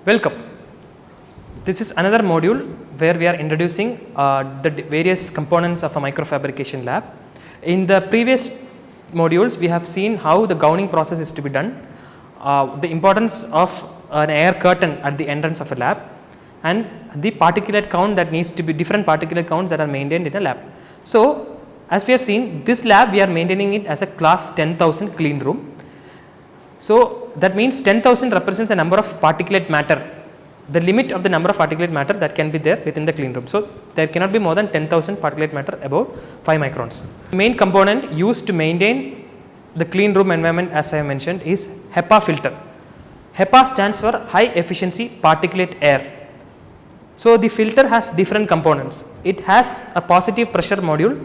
Welcome. This is another module where we are introducing the various components of a microfabrication lab. In the previous modules, we have seen how the gowning process is to be done, the importance of an air curtain at the entrance of a lab, and the particulate count that needs to be different particulate counts that are maintained in a lab. So, as we have seen, this lab we are maintaining it as a class 10,000 clean room. So, that means 10,000 represents a number of particulate matter, the limit of the number of particulate matter that can be there within the clean room. So, there cannot be more than 10,000 particulate matter above 5 microns. The main component used to maintain the clean room environment, as I mentioned, is HEPA filter. HEPA stands for high efficiency particulate air. So, the filter has different components. It has a positive pressure module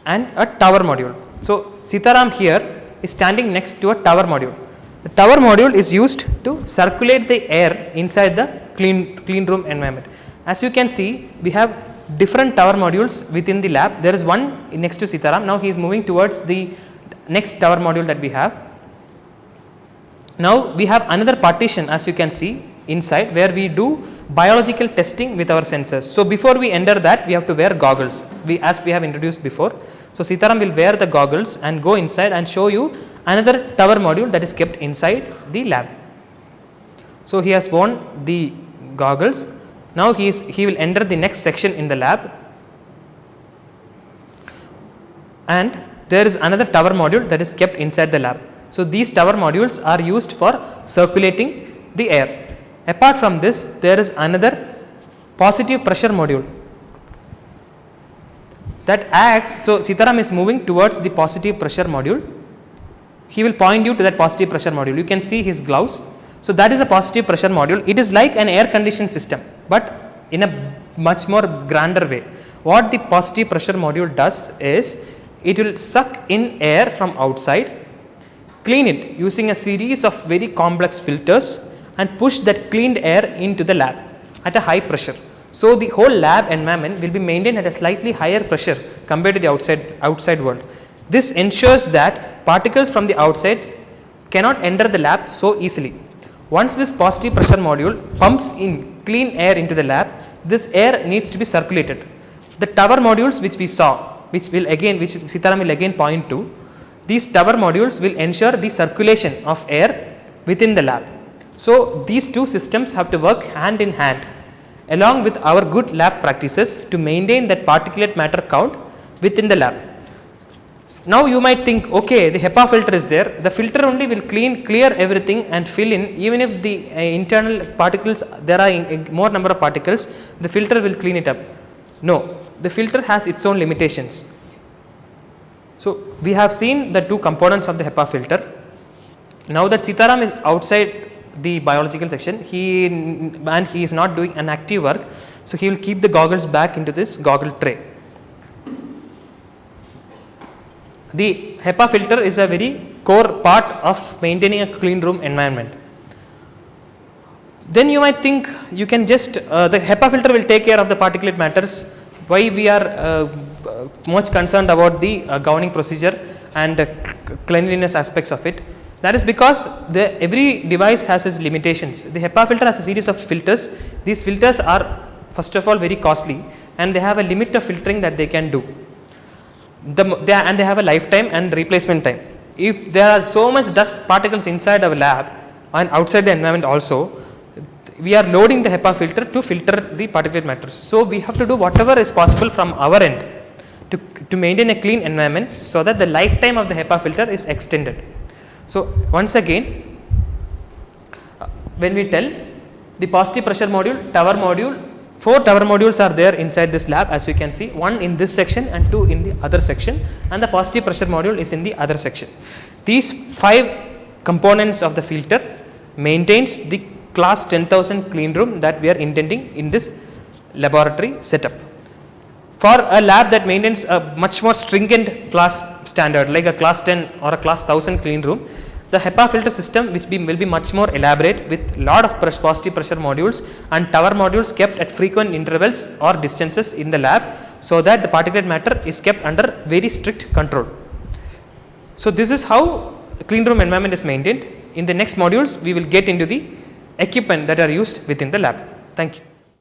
and a tower module. So, Sitaram here is standing next to a tower module. The tower module is used to circulate the air inside the clean room environment. As you can see, we have different tower modules within the lab. There is one next to Sitaram. Now, he is moving towards the next tower module that we have. Now, we have another partition, as you can see inside, where we do biological testing with our sensors. So, before we enter that, we have to wear goggles, as we have introduced before. So, Sitaram will wear the goggles and go inside and show you another tower module that is kept inside the lab. So, he has worn the goggles. Now, he will enter the next section in the lab, and there is another tower module that is kept inside the lab. So, these tower modules are used for circulating the air. Apart from this, there is another positive pressure module that acts. So, Sitaram is moving towards the positive pressure module. He will point you to that positive pressure module. You can see his gloves. So, that is a positive pressure module. It is like an air conditioned system, but in a much more grander way. What the positive pressure module does is, it will suck in air from outside, clean it using a series of very complex filters, and push that cleaned air into the lab at a high pressure. So, the whole lab environment will be maintained at a slightly higher pressure compared to the outside world. This ensures that particles from the outside cannot enter the lab so easily. Once this positive pressure module pumps in clean air into the lab, this air needs to be circulated. The tower modules which we saw, which Sitaram will again point to, these tower modules will ensure the circulation of air within the lab. So, these two systems have to work hand in hand along with our good lab practices to maintain that particulate matter count within the lab. Now, you might think, okay, the HEPA filter is there, the filter only will clear everything and fill in, even if the internal particles, there are more number of particles, the filter will clean it up. No, the filter has its own limitations. So, we have seen the two components of the HEPA filter. Now that Sitaram is outside the biological section, he is not doing an active work, so he will keep the goggles back into this goggle tray. The HEPA filter is a very core part of maintaining a clean room environment. Then you might think, you can just the HEPA filter will take care of the particulate matters. Why we are much concerned about the gowning procedure and cleanliness aspects of it? That is because every device has its limitations. The HEPA filter has a series of filters. These filters are first of all very costly, and they have a limit of filtering that they can do. They have a lifetime and replacement time. If there are so much dust particles inside our lab and outside the environment also, we are loading the HEPA filter to filter the particulate matters. So, we have to do whatever is possible from our end to maintain a clean environment, so that the lifetime of the HEPA filter is extended. So, once again, when we tell the positive pressure module, tower module, 4 tower modules are there inside this lab, as you can see, 1 in this section and 2 in the other section, and the positive pressure module is in the other section. These 5 components of the filter maintains the class 10,000 clean room that we are intending in this laboratory setup. For a lab that maintains a much more stringent class standard, like a class 10 or a class 1000 clean room, the HEPA filter system will be much more elaborate with lot of positive pressure modules and tower modules kept at frequent intervals or distances in the lab, so that the particulate matter is kept under very strict control. So, this is how clean room environment is maintained. In the next modules, we will get into the equipment that are used within the lab. Thank you.